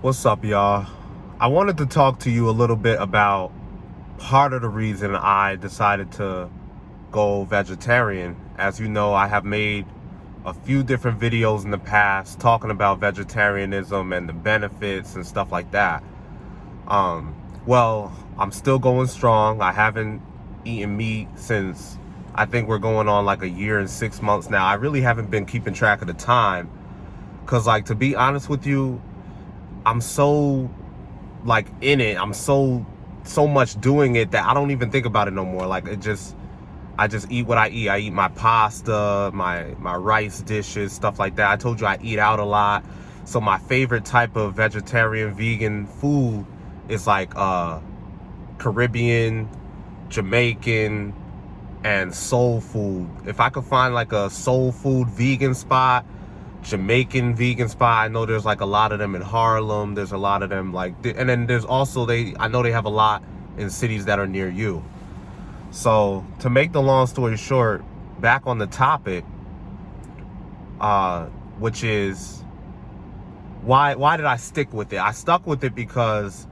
What's up, y'all? I wanted to talk to you a little bit about part of the reason I decided to go vegetarian. As you know, I have made a few different videos in the past talking about vegetarianism and the benefits and stuff like that. Um, well, I'm still going strong. I haven't eaten meat since I think we're going on like a year and 6 months now. I really haven't been keeping track of the time because, like, to be honest with you, I'm so like in it. I'm so much doing it that I don't even think about it no more. Like I just eat what I eat. I eat my pasta, my rice dishes, stuff like that. I told you I eat out a lot. So my favorite type of vegetarian vegan food is like Caribbean, Jamaican, and soul food. If I could find like a soul food vegan spot, Jamaican vegan spot. I know there's like a lot of them in Harlem. There's a lot of them like, and then there's also I know they have a lot in cities that are near you. So to make the long story short, back on the topic, which is why did I stick with it? I stuck with it because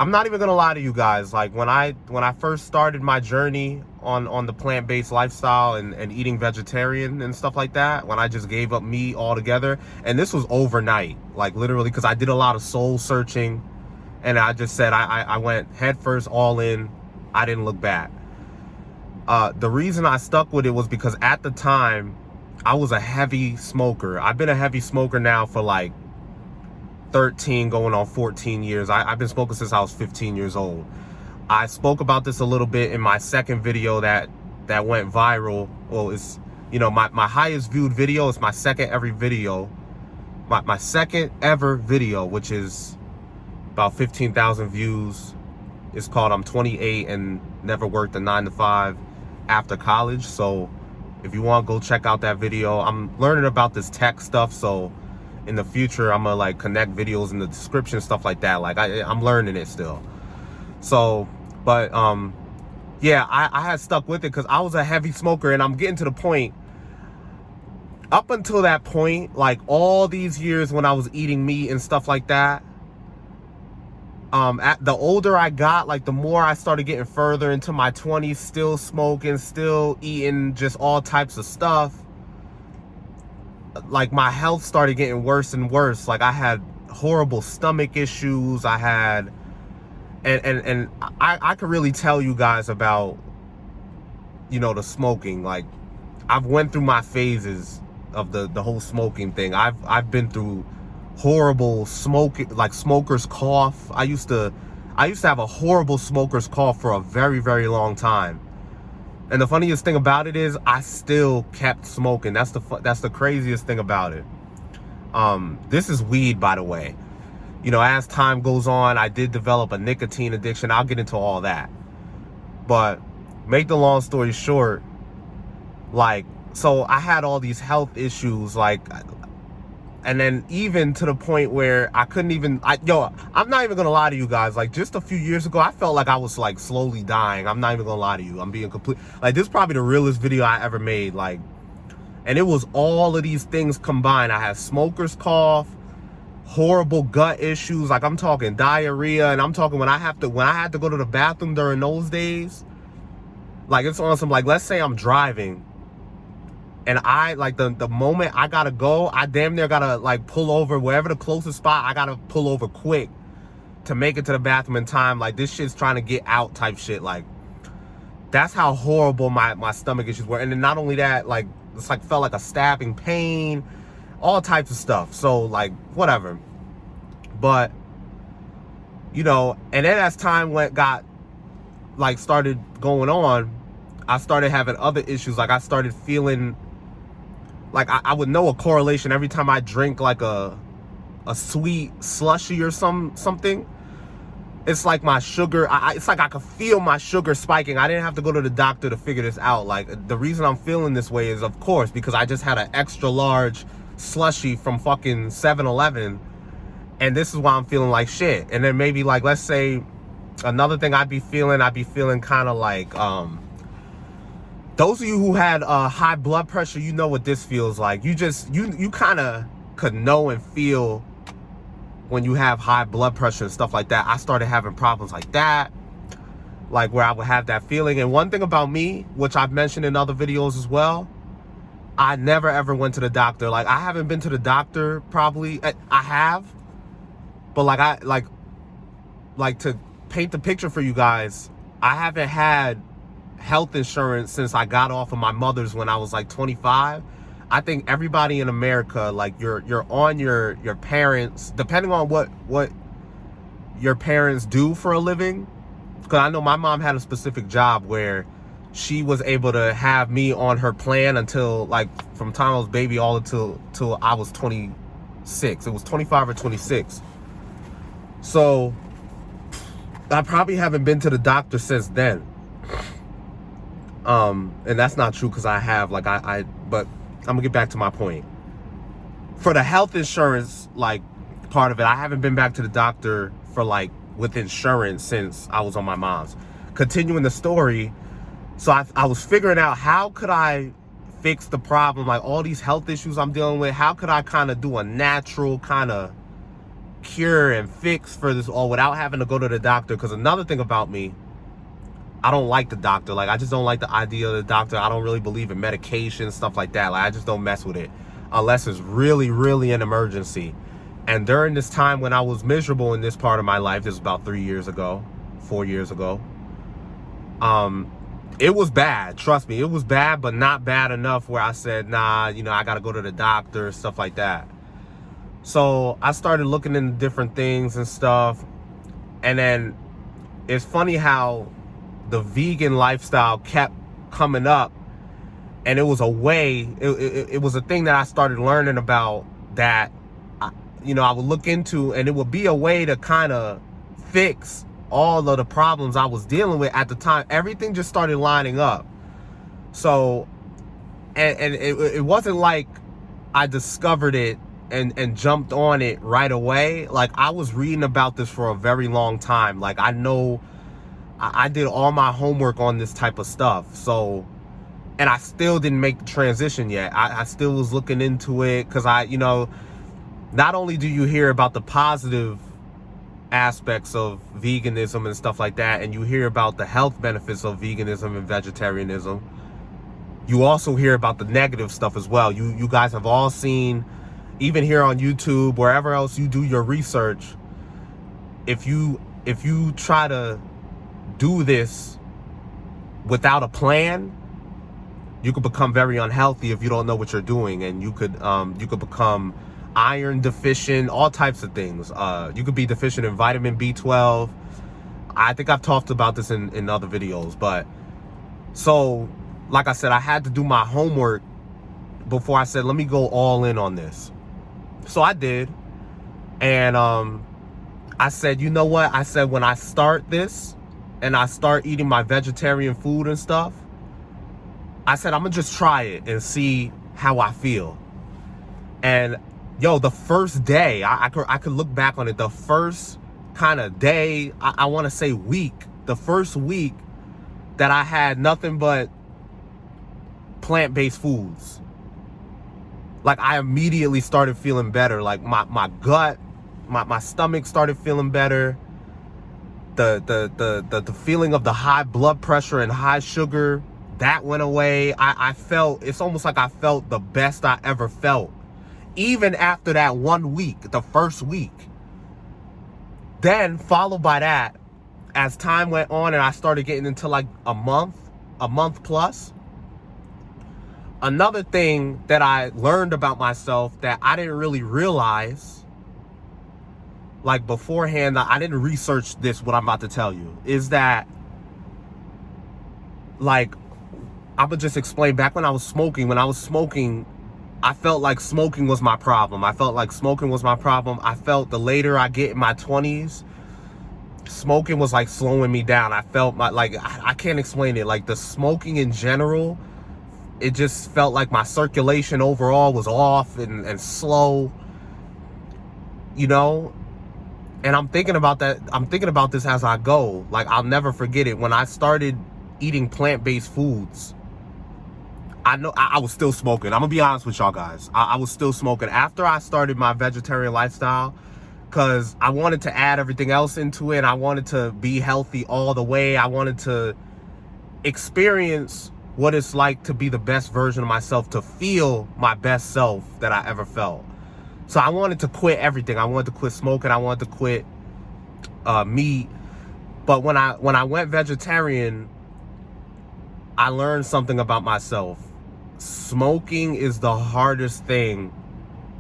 I'm not even gonna lie to you guys. Like when I first started my journey on the plant-based lifestyle and eating vegetarian and stuff like that, when I just gave up meat altogether, and this was overnight, like literally, because I did a lot of soul searching, and I just said I went headfirst all in. I didn't look back. The reason I stuck with it was because at the time I was a heavy smoker. I've been a heavy smoker now for like 13 going on 14 years. I've been smoking since I was 15 years old. I spoke about this a little bit in my second video that went viral. Well, it's, you know, my highest viewed video. It's my second ever video. My second ever video, which is about 15,000 views. It's called I'm 28 and never worked a 9-to-5 after college. So if you want, go check out that video. I'm learning about this tech stuff, so in the future I'm gonna like connect videos in the description, stuff like that. Like I'm learning it still. So but yeah, I had stuck with it because I was a heavy smoker, and I'm getting to the point. Up until that point, like all these years when I was eating meat and stuff like that, the older I got, like the more I started getting further into my 20s, still smoking, still eating just all types of stuff. Like my health started getting worse and worse. Like I had horrible stomach issues. I had, and I could really tell you guys about, you know, the smoking. Like I've went through my phases of the whole smoking thing. I've been through horrible smoking, like smoker's cough. I used to have a horrible smoker's cough for a very, very long time. And the funniest thing about it is I still kept smoking. That's the craziest thing about it. This is weed, by the way. You know, as time goes on, I did develop a nicotine addiction. I'll get into all that. But make the long story short, like, so I had all these health issues, like, and then even to the point where I couldn't even, I'm not even gonna lie to you guys. Like just a few years ago, I felt like I was like slowly dying. I'm not even gonna lie to you. I'm being complete. Like this is probably the realest video I ever made. Like, and it was all of these things combined. I had smoker's cough, horrible gut issues. Like I'm talking diarrhea, and I'm talking when I had to go to the bathroom during those days. Like it's on some, like, let's say I'm driving, and I like the moment I gotta go, I damn near gotta like pull over wherever the closest spot. I gotta pull over quick to make it to the bathroom in time. Like this shit's trying to get out type shit. Like that's how horrible my stomach issues were. And then not only that, like it's like felt like a stabbing pain, all types of stuff. So like whatever. But you know, and then as time started going on, I started having other issues. Like I started feeling like I would know a correlation every time I drink like a sweet slushy or something. It's like my sugar, it's like I could feel my sugar spiking. I didn't have to go to the doctor to figure this out. Like the reason I'm feeling this way is, of course, because I just had an extra large slushy from fucking 7-Eleven, and this is why I'm feeling like shit. And then maybe like, let's say another thing I'd be feeling kind of like, those of you who had high blood pressure, you know what this feels like. You kind of could know and feel when you have high blood pressure and stuff like that, I started having problems like that, like where I would have that feeling. And one thing about me, which I've mentioned in other videos as well, I never ever went to the doctor. Like, I haven't been to the doctor probably, I have, but like to paint the picture for you guys, I haven't had health insurance since I got off of my mother's when I was like 25. I think everybody in America, like you're on your parents, depending on what your parents do for a living. Because I know my mom had a specific job where she was able to have me on her plan until, like, from time I was baby all until I was 26. It was 25 or 26. So I probably haven't been to the doctor since then. And that's not true, because I have, like, but I'm gonna get back to my point. For the health insurance, like, part of it, I haven't been back to the doctor for, like, with insurance since I was on my mom's. Continuing the story, so I was figuring out, how could I fix the problem, like all these health issues I'm dealing with, how could I kind of do a natural kind of cure and fix for this all without having to go to the doctor? Because another thing about me, I don't like the doctor. Like, I just don't like the idea of the doctor. I don't really believe in medication, stuff like that. Like, I just don't mess with it unless it's really, really an emergency. And during this time when I was miserable in this part of my life, this was about 4 years ago, it was bad. Trust me, it was bad, but not bad enough where I said, nah, you know, I got to go to the doctor, stuff like that. So I started looking into different things and stuff. And then it's funny how the vegan lifestyle kept coming up, and it was a way, it was a thing that I started learning about that, you know, I would look into, and it would be a way to kind of fix all of the problems I was dealing with at the time. Everything just started lining up. So, and it wasn't like I discovered it and jumped on it right away. Like, I was reading about this for a very long time. Like, I know I did all my homework on this type of stuff. So, and I still didn't make the transition yet. I still was looking into it, because you know, not only do you hear about the positive aspects of veganism and stuff like that, and you hear about the health benefits of veganism and vegetarianism, you also hear about the negative stuff as well. You guys have all seen, even here on YouTube, wherever else you do your research, if you try to do this without a plan, you could become very unhealthy if you don't know what you're doing, and you could become iron deficient, all types of things. You could be deficient in vitamin B12. I think I've talked about this in other videos. But so, like I said, I had to do my homework before I said, let me go all in on this. So I did. And I said, you know what? I said, when I start this and I start eating my vegetarian food and stuff, I said, I'm gonna just try it and see how I feel. And yo, the first day, I could look back on it, the first kind of day, I want to say week, the first week that I had nothing but plant-based foods, like, I immediately started feeling better. Like, my gut, my stomach started feeling better. The feeling of the high blood pressure and high sugar, that went away. I felt, it's almost like I felt the best I ever felt, even after that 1 week, the first week. Then followed by that, as time went on and I started getting into like a month plus, another thing that I learned about myself that I didn't really realize, like beforehand, I didn't research this, what I'm about to tell you, is that, like, I'm gonna just explain, back when I was smoking, I felt like smoking was my problem. I felt the later I get in my 20s, smoking was like slowing me down. I felt I can't explain it. Like, the smoking in general, it just felt like my circulation overall was off and slow, you know? And I'm thinking about that. I'm thinking about this as I go. Like, I'll never forget it. When I started eating plant-based foods, I know I was still smoking. I'm gonna be honest with y'all guys. I was still smoking. After I started my vegetarian lifestyle, because I wanted to add everything else into it. I wanted to be healthy all the way. I wanted to experience what it's like to be the best version of myself, to feel my best self that I ever felt. So I wanted to quit everything. I wanted to quit smoking. I wanted to quit meat. But when I went vegetarian, I learned something about myself. Smoking is the hardest thing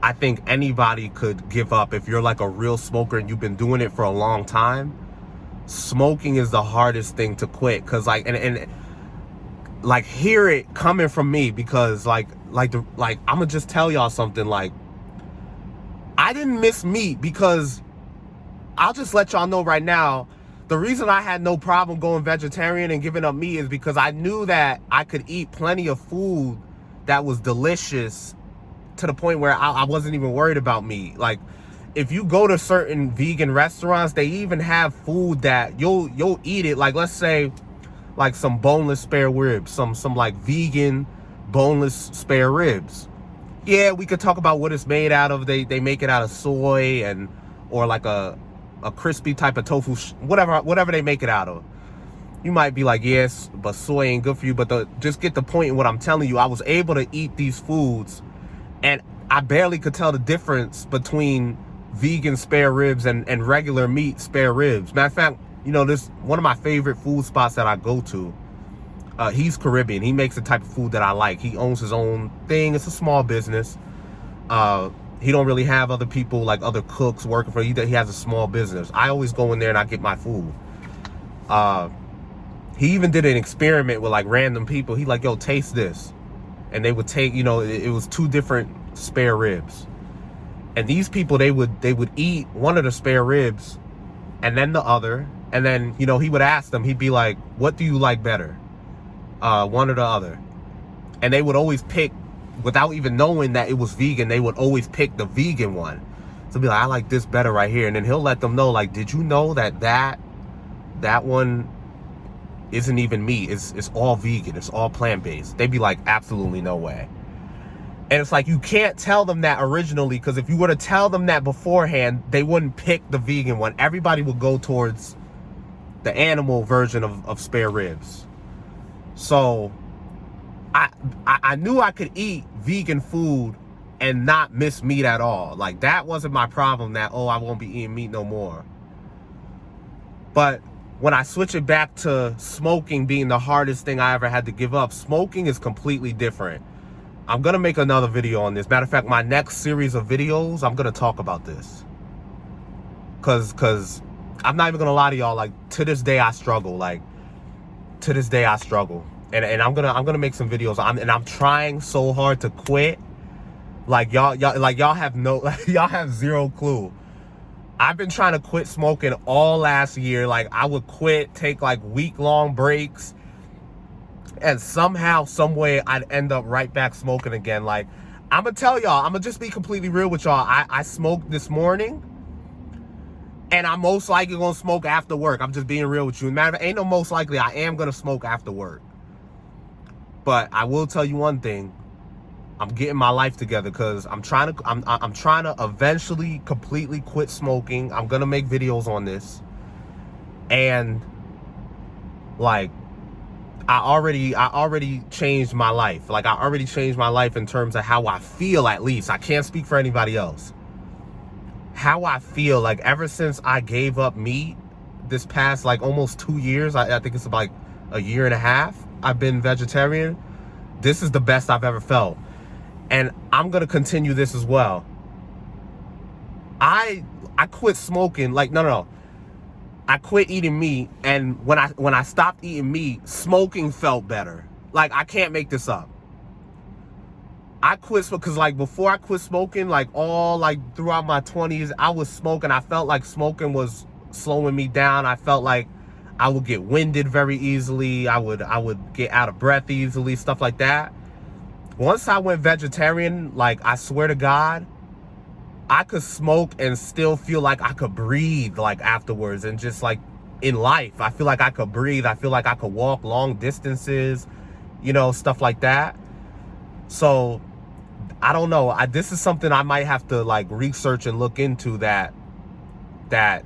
I think anybody could give up. If you're like a real smoker and you've been doing it for a long time, smoking is the hardest thing to quit. Cause like, and like, hear it coming from me, because like I'm gonna just tell y'all something. Like, I didn't miss meat, because I'll just let y'all know right now, the reason I had no problem going vegetarian and giving up meat is because I knew that I could eat plenty of food that was delicious, to the point where I wasn't even worried about meat. Like, if you go to certain vegan restaurants, they even have food that you'll eat it. Like, let's say like some boneless spare ribs, some like vegan boneless spare ribs. Yeah, we could talk about what it's made out of. They make it out of soy or like a crispy type of tofu, whatever they make it out of. You might be like, yes, but soy ain't good for you. But just get the point in what I'm telling you. I was able to eat these foods, and I barely could tell the difference between vegan spare ribs and regular meat spare ribs. Matter of fact, you know, this one of my favorite food spots that I go to. He's Caribbean. He makes the type of food that I like. He owns his own thing. It's a small business. He don't really have other people, like other cooks working for him. He has a small business. I always go in there and I get my food. He even did an experiment with like random people. He like, yo, taste this. And they would take, you know, it was 2 different spare ribs. And these people, they would eat one of the spare ribs and then the other. And then, you know, he would ask them, he'd be like, what do you like better? One or the other. And they would always pick, without even knowing that it was vegan, they would always pick the vegan one. So be like, I like this better right here. And then he'll let them know, like, did you know that one isn't even meat? It's all vegan. It's all plant-based. They'd be like, absolutely no way. And it's like, you can't tell them that originally, because if you were to tell them that beforehand, they wouldn't pick the vegan one. Everybody would go towards the animal version of spare ribs. So I knew I could eat vegan food and not miss meat at all. Like, that wasn't my problem, that, oh, I won't be eating meat no more. But when I switch it back to smoking being the hardest thing I ever had to give up, smoking is completely different. I'm going to make another video on this. Matter of fact, my next series of videos, I'm going to talk about this. Because I'm not even going to lie to y'all, like, to this day I struggle. Like, to this day I struggle. And I'm gonna make some videos. I'm trying so hard to quit. Like, y'all have y'all have zero clue. I've been trying to quit smoking all last year. Like, I would quit, take like week-long breaks, and somehow, some way, I'd end up right back smoking again. Like, I'm gonna tell y'all, I'm gonna just be completely real with y'all. I smoked this morning, and I'm most likely gonna smoke after work. I'm just being real with you. Matter of fact, ain't no most likely, I am gonna smoke after work. But I will tell you one thing. I'm getting my life together, because I'm trying to eventually completely quit smoking. I'm gonna make videos on this. And like, I already changed my life. Like, I already changed my life in terms of how I feel, at least. I can't speak for anybody else. How I feel, like, ever since I gave up meat this past like almost 2 years, I think it's like a year and a half I've been vegetarian. This is the best I've ever felt. And I'm gonna continue this as well. I quit smoking, like, no. I quit eating meat, and when I stopped eating meat, smoking felt better. Like, I can't make this up. I quit because, like, before I quit smoking, like, all like throughout my 20s, I was smoking. I felt like smoking was slowing me down. I felt like I would get winded very easily. I would get out of breath easily, stuff like that. Once I went vegetarian, like, I swear to God, I could smoke and still feel like I could breathe, like, afterwards. And just like in life, I feel like I could breathe. I feel like I could walk long distances, you know, stuff like that. So I don't know. This is something I might have to like research and look into, that that,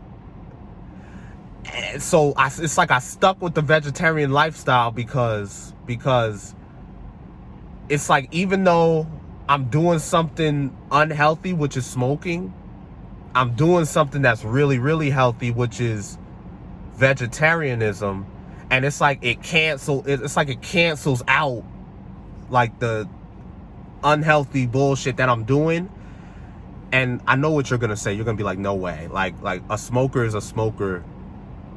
and so it's like I stuck with the vegetarian lifestyle because it's like, even though I'm doing something unhealthy, which is smoking, I'm doing something that's really, really healthy, which is vegetarianism. And it's like it cancels out like the unhealthy bullshit that I'm doing. And I know what you're gonna say. You're gonna be like, no way. Like a smoker is a smoker.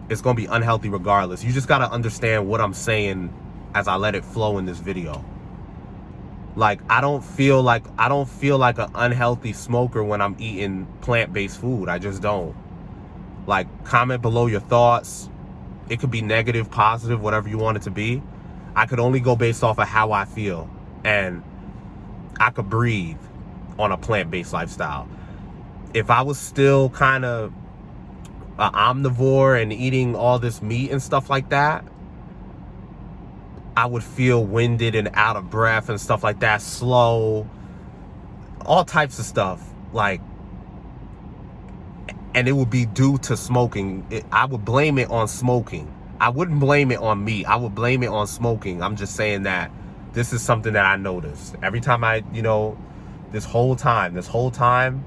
It's gonna be unhealthy regardless. You just gotta understand what I'm saying as I let it flow in this video. Like, I don't feel like an unhealthy smoker when I'm eating plant-based food. I just don't. Like, comment below your thoughts. It could be negative, positive, whatever you want it to be. I could only go based off of how I feel. And I could breathe on a plant-based lifestyle. If I was still kind of an omnivore and eating all this meat and stuff like that, I would feel winded and out of breath and stuff like that, slow, all types of stuff. Like, and it would be due to smoking. I would blame it on smoking. I wouldn't blame it on me. I would blame it on smoking. I'm just saying that this is something that I noticed. Every time this whole time,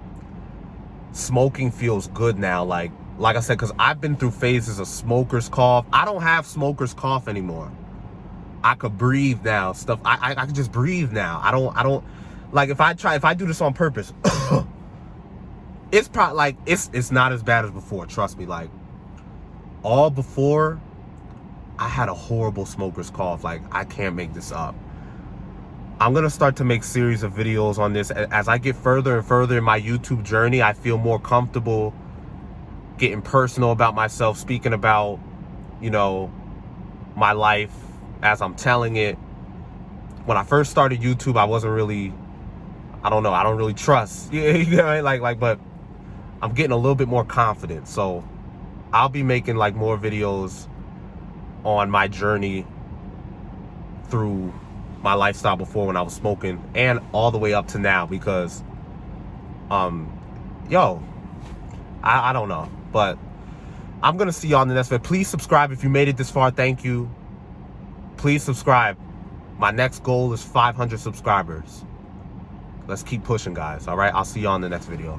smoking feels good now. Like I said, because I've been through phases of smoker's cough. I don't have smoker's cough anymore. I could breathe now. I can just breathe now. I don't like, if I do this on purpose, it's probably like, it's not as bad as before. Trust me. Like, all before, I had a horrible smoker's cough. Like, I can't make this up. I'm gonna start to make series of videos on this. As I get further and further in my YouTube journey, I feel more comfortable getting personal about myself, speaking about, my life as I'm telling it. When I first started YouTube, I wasn't really, I don't really trust. But I'm getting a little bit more confident. So I'll be making like more videos on my journey through my lifestyle before, when I was smoking, and all the way up to now, because I don't know. But I'm gonna see y'all in the next video. Please subscribe if you made it this far. Thank you. Please subscribe. My next goal is 500 subscribers. Let's keep pushing, guys. All right, I'll see y'all in the next video.